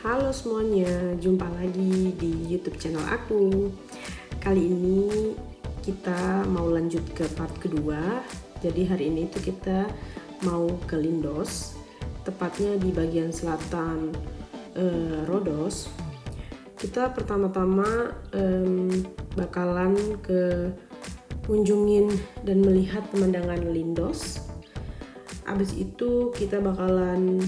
Halo semuanya, jumpa lagi di YouTube channel aku. Kali ini kita mau lanjut ke part kedua. Jadi hari ini tuh kita mau ke Lindos, tepatnya di bagian selatan Rodos. Kita pertama-tama bakalan ke kunjungin dan melihat pemandangan Lindos. Abis itu kita bakalan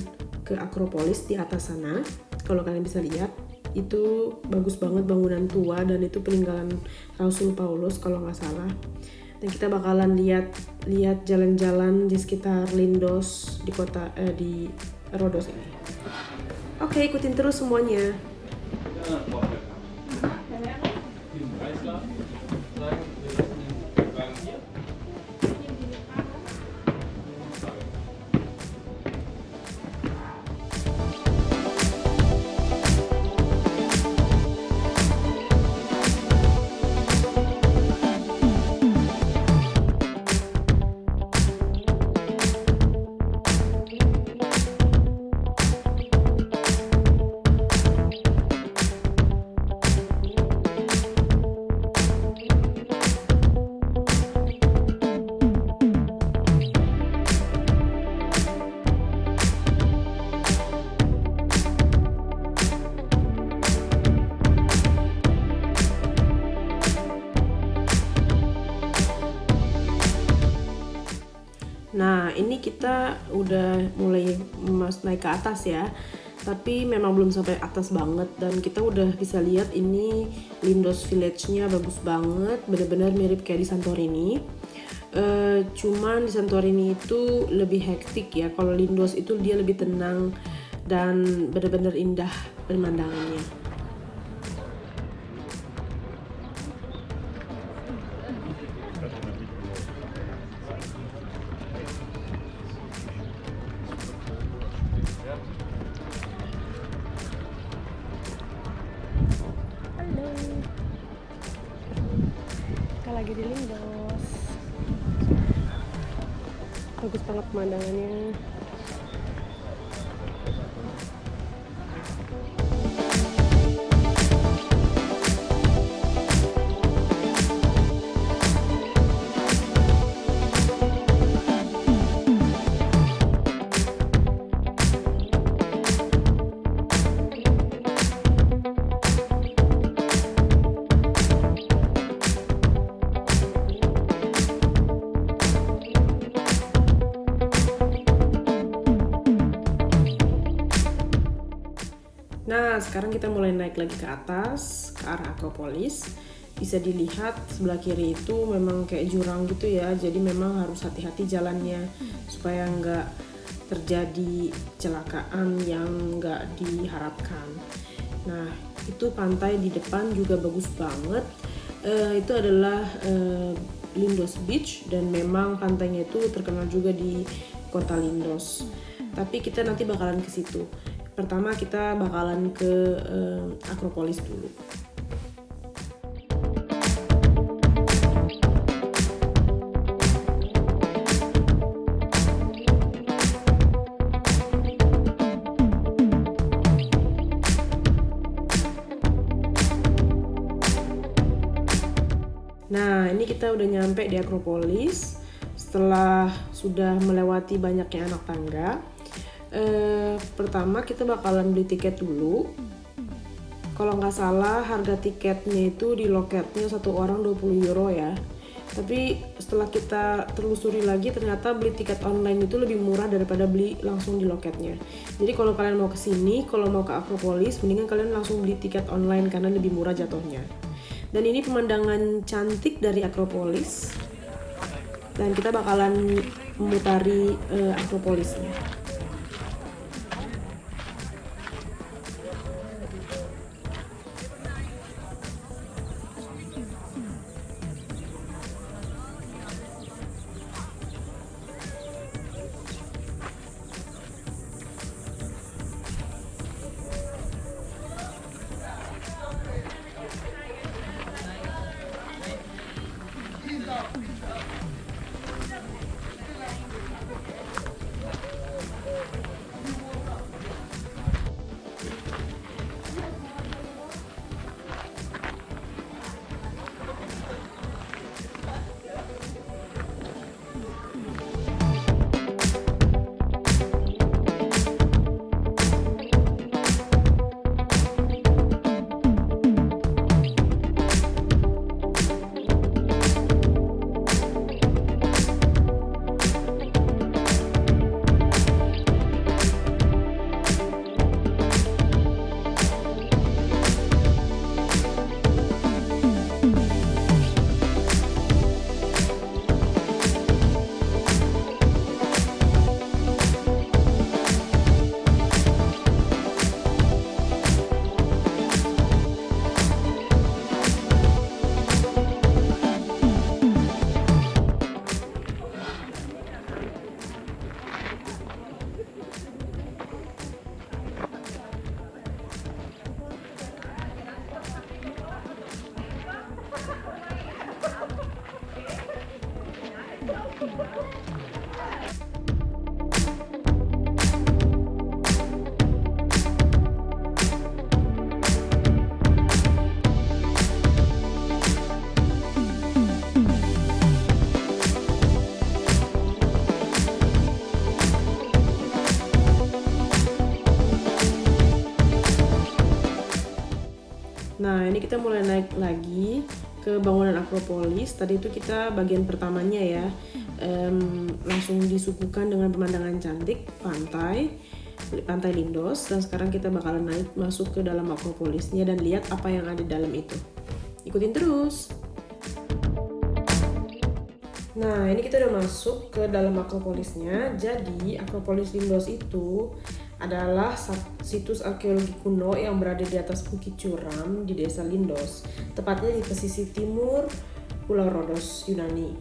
ke Akropolis di atas sana. Kalau kalian bisa lihat, itu bagus banget, bangunan tua, dan itu peninggalan Rasul Paulus kalau nggak salah. Dan kita bakalan lihat jalan-jalan di sekitar Lindos di kota di Rodos ini. Oke, ikutin terus semuanya. Nah, ini kita udah mulai naik ke atas ya. Tapi memang belum sampai atas banget, dan kita udah bisa lihat ini Lindos Village-nya bagus banget, bener-bener mirip kayak di Santorini. Cuman di Santorini itu lebih hektik ya. Kalau Lindos itu dia lebih tenang dan bener-bener indah pemandangannya. Halo, kita lagi di Lindos. Bagus banget pemandangannya. Nah, sekarang kita mulai naik lagi ke atas, ke arah Akropolis. Bisa dilihat sebelah kiri itu memang kayak jurang gitu ya, jadi memang harus hati-hati jalannya supaya nggak terjadi kecelakaan yang nggak diharapkan. Nah, itu pantai di depan juga bagus banget. Itu adalah Lindos Beach, dan memang pantainya itu terkenal juga di kota Lindos. Tapi kita nanti bakalan ke situ. Pertama kita bakalan ke Akropolis dulu. Nah, ini kita udah nyampe di Akropolis. Setelah sudah melewati banyaknya anak tangga, pertama kita bakalan beli tiket dulu. Kalau nggak salah harga tiketnya itu di loketnya satu orang 20 euro ya. Tapi setelah kita telusuri lagi, ternyata beli tiket online itu lebih murah daripada beli langsung di loketnya. Jadi kalau kalian mau kesini, kalau mau ke Akropolis, mendingan kalian langsung beli tiket online karena lebih murah jatuhnya. Dan ini pemandangan cantik dari Akropolis. Dan kita bakalan memutari Akropolisnya. Nah, ini kita mulai naik lagi ke bangunan Akropolis. Tadi itu kita bagian pertamanya ya, langsung disuguhkan dengan pemandangan cantik pantai Lindos. Dan sekarang kita bakalan naik masuk ke dalam Akropolisnya dan lihat apa yang ada di dalam itu. Ikutin terus. Nah, ini kita udah masuk ke dalam Akropolisnya. Jadi, Akropolis Lindos itu adalah situs arkeologi kuno yang berada di atas Bukit Curam di desa Lindos, tepatnya di pesisir timur Pulau Rodos, Yunani.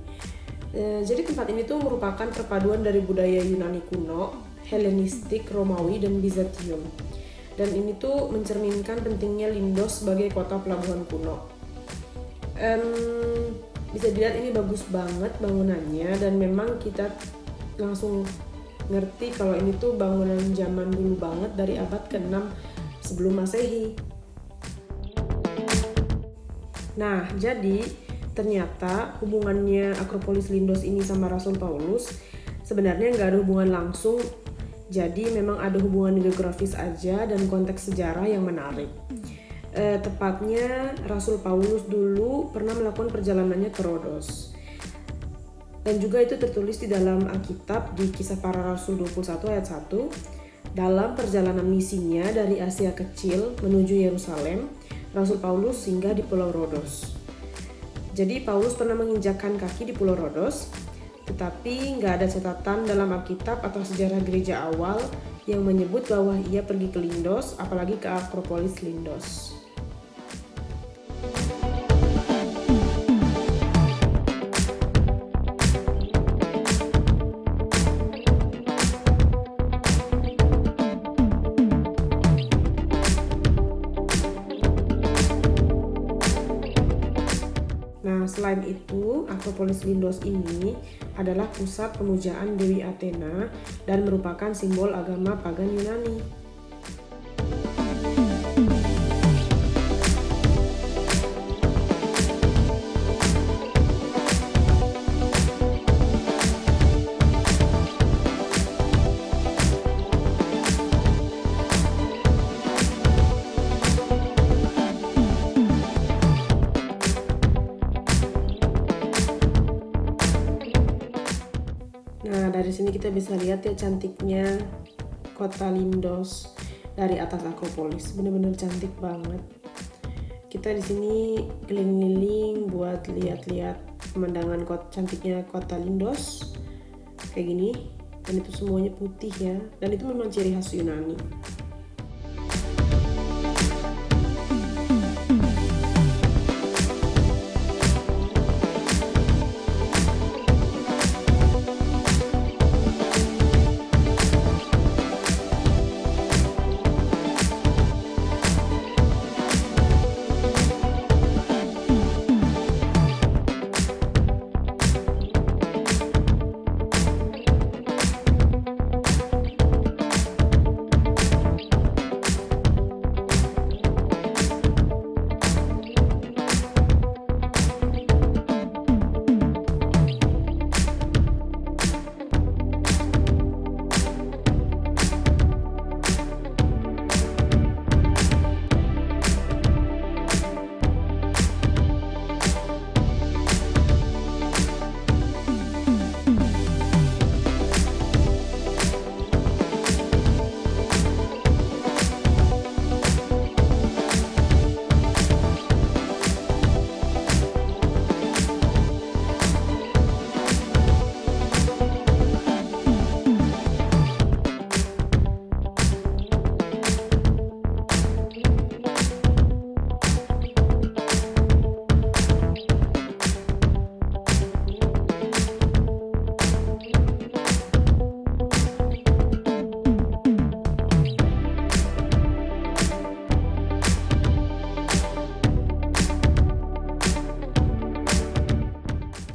Jadi tempat ini tuh merupakan perpaduan dari budaya Yunani kuno, Helenistik, Romawi, dan Bizantium. Dan ini tuh mencerminkan pentingnya Lindos sebagai kota pelabuhan kuno. Bisa dilihat ini bagus banget bangunannya, dan memang kita langsung ngerti kalau ini tuh bangunan zaman dulu banget dari abad ke-6 sebelum Masehi. Nah, jadi ternyata hubungannya Akropolis Lindos ini sama Rasul Paulus sebenarnya nggak ada hubungan langsung, jadi memang ada hubungan geografis aja dan konteks sejarah yang menarik. Tepatnya Rasul Paulus dulu pernah melakukan perjalanannya ke Rodos. Dan juga itu tertulis di dalam Alkitab di Kisah Para Rasul 21 ayat 1. Dalam perjalanan misinya dari Asia Kecil menuju Yerusalem, Rasul Paulus singgah di Pulau Rodos. Jadi Paulus pernah menginjakkan kaki di Pulau Rodos, tetapi nggak ada catatan dalam Alkitab atau sejarah gereja awal yang menyebut bahwa ia pergi ke Lindos, apalagi ke Akropolis Lindos. Nah, selain itu, Akropolis Lindos ini adalah pusat pemujaan Dewi Athena dan merupakan simbol agama pagan Yunani. Nah, dari sini kita bisa lihat ya cantiknya kota Lindos dari atas Akropolis. Bener-bener cantik banget. Kita di sini keliling-keliling buat lihat-lihat pemandangan cantiknya kota Lindos kayak gini. Dan itu semuanya putih ya. Dan itu memang ciri khas Yunani.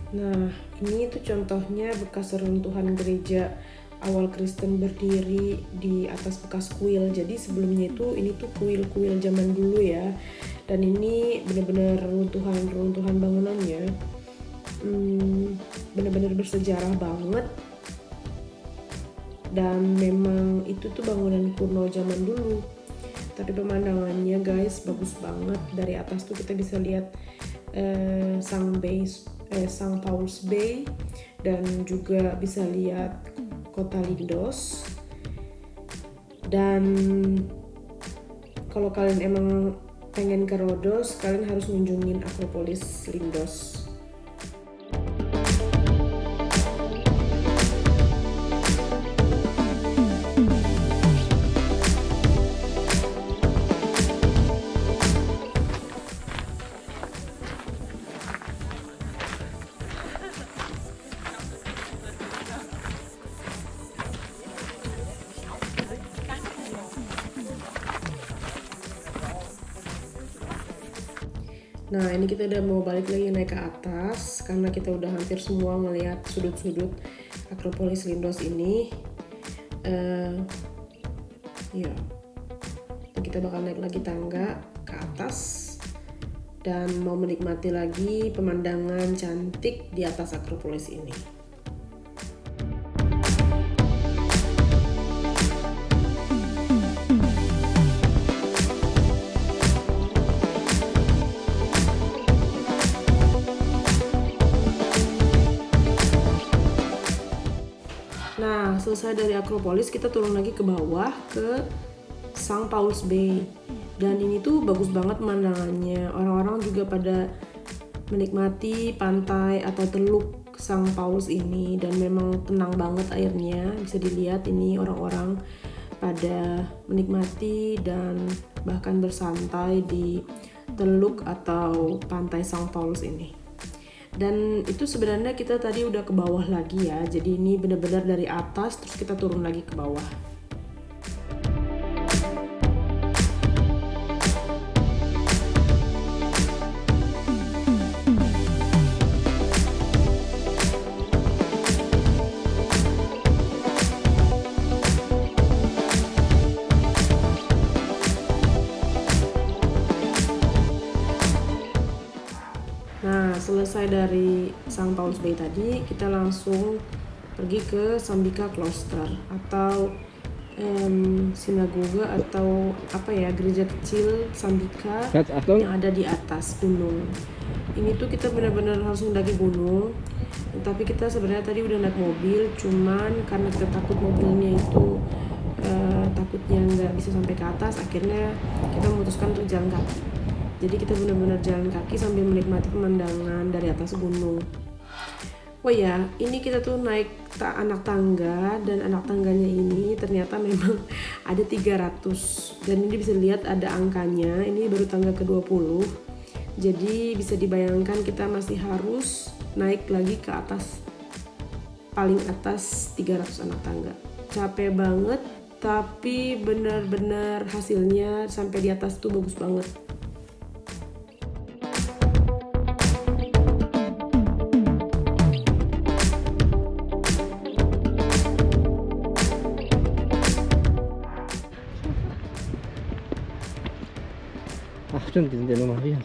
Nah, ini tuh contohnya bekas reruntuhan gereja awal Kristen berdiri di atas bekas kuil. Jadi sebelumnya ini tuh kuil-kuil zaman dulu ya. Dan ini benar-benar reruntuhan bangunannya. Benar-benar bersejarah banget. Dan memang itu tuh bangunan kuno zaman dulu. tapi pemandangannya guys bagus banget. Dari atas tuh kita bisa lihat St. Paul's Bay dan juga bisa lihat kota Lindos. Dan kalau kalian emang pengen ke Rhodos, kalian harus mengunjungin Akropolis Lindos. Nah, ini kita udah mau balik lagi naik ke atas karena kita udah hampir semua melihat sudut-sudut Akropolis Lindos ini. Ya, kita bakal naik lagi tangga ke atas dan mau menikmati lagi pemandangan cantik di atas Akropolis ini. Nah, selesai dari Akropolis, kita turun lagi ke bawah ke St. Paul's Bay. Dan ini tuh bagus banget pemandangannya. Orang-orang juga pada menikmati pantai atau teluk St. Paul's ini. Dan memang tenang banget airnya. Bisa dilihat ini orang-orang pada menikmati dan bahkan bersantai di teluk atau pantai St. Paul's ini. Dan itu sebenarnya kita tadi udah ke bawah lagi ya, jadi ini benar-benar dari atas terus kita turun lagi ke bawah. Nah, selesai dari St. Paul's Bay tadi, kita langsung pergi ke Sambika Cloister atau sinagoga atau apa ya, gereja kecil Sambika yang ada di atas gunung. Ini tuh kita benar-benar harus mendaki gunung, tapi kita sebenarnya tadi udah naik mobil, cuman karena kita takut mobilnya itu takutnya nggak bisa sampai ke atas, akhirnya kita memutuskan untuk jalan kaki. Jadi kita benar-benar jalan kaki sambil menikmati pemandangan dari atas gunung. Oh ya, ini kita tuh naik anak tangga, dan anak tangganya ini ternyata memang ada 300. Dan ini bisa lihat ada angkanya, ini baru tangga ke-20. Jadi bisa dibayangkan kita masih harus naik lagi ke atas, paling atas 300 anak tangga. Capek banget, tapi benar-benar hasilnya sampai di atas tuh bagus banget. Stimmt, die sind ja nummeriert.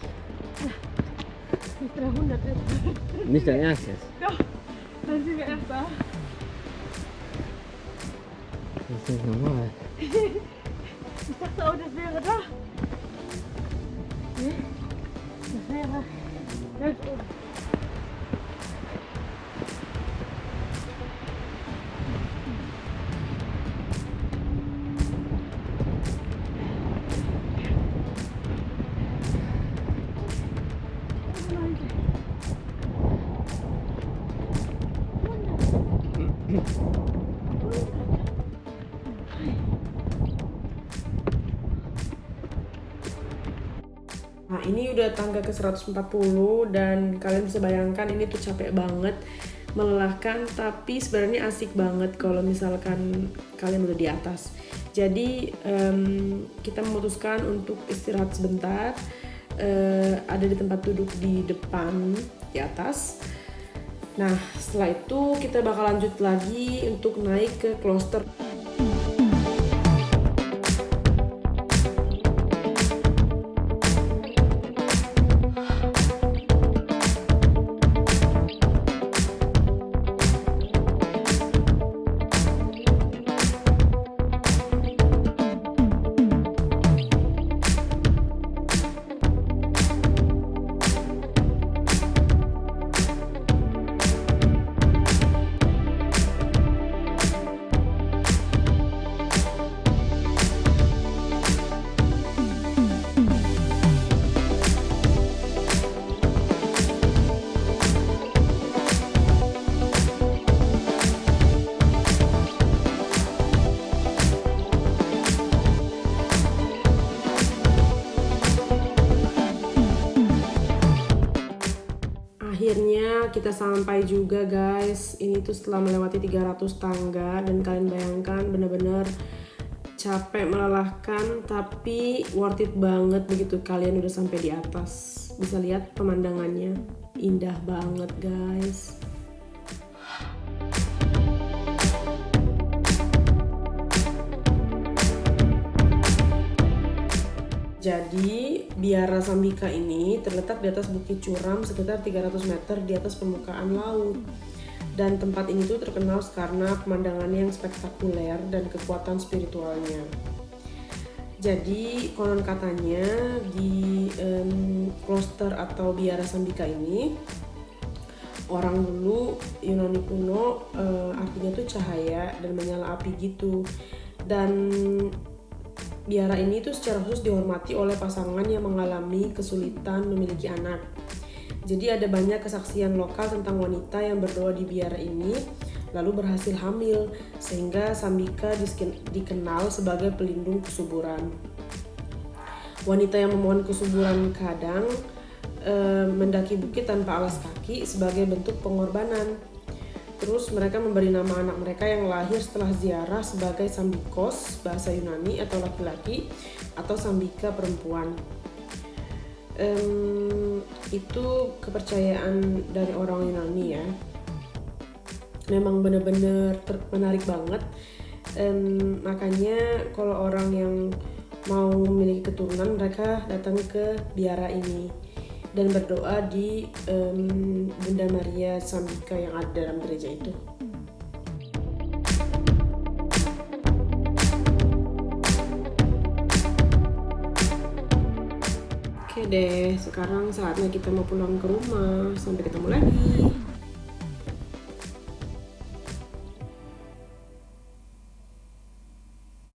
Nicht 300 jetzt. Nicht dein erstes. Doch, dann sind wir erst da. Das ist nicht normal. Ich dachte auch, das wäre da. Nee, das wäre ganz oben. Nah, ini udah tangga ke 140 dan kalian bisa bayangkan ini tuh capek banget, melelahkan, tapi sebenarnya asik banget kalau misalkan kalian udah di atas. Jadi kita memutuskan untuk istirahat sebentar, ada di tempat duduk di depan di atas. Nah, setelah itu kita bakal lanjut lagi untuk naik ke kloster. kita sampai juga guys. Ini tuh setelah melewati 300 tangga, dan kalian bayangkan bener-bener capek, melelahkan, tapi worth it banget begitu kalian udah sampai di atas. Bisa lihat pemandangannya, indah banget guys. Jadi Biara Sambika ini terletak di atas bukit curam sekitar 300 meter di atas permukaan laut. Dan tempat ini tuh terkenal karena pemandangannya yang spektakuler dan kekuatan spiritualnya. Jadi konon katanya di kloster atau Biara Sambika ini, orang dulu Yunani kuno artinya tuh cahaya dan menyala api gitu. Dan biara ini tuh secara khusus dihormati oleh pasangan yang mengalami kesulitan memiliki anak. Jadi ada banyak kesaksian lokal tentang wanita yang berdoa di biara ini lalu berhasil hamil, sehingga Sambika dikenal sebagai pelindung kesuburan. Wanita yang memohon kesuburan kadang mendaki bukit tanpa alas kaki sebagai bentuk pengorbanan. Terus mereka memberi nama anak mereka yang lahir setelah ziarah sebagai Sambikos bahasa Yunani atau laki-laki, atau Sambika perempuan. Itu kepercayaan dari orang Yunani ya. Memang benar-benar menarik banget. Makanya kalau orang yang mau memiliki keturunan, mereka datang ke biara ini dan berdoa di Bunda Maria Sambika yang ada dalam gereja itu. Oke deh, sekarang saatnya kita mau pulang ke rumah. Sampai ketemu lagi.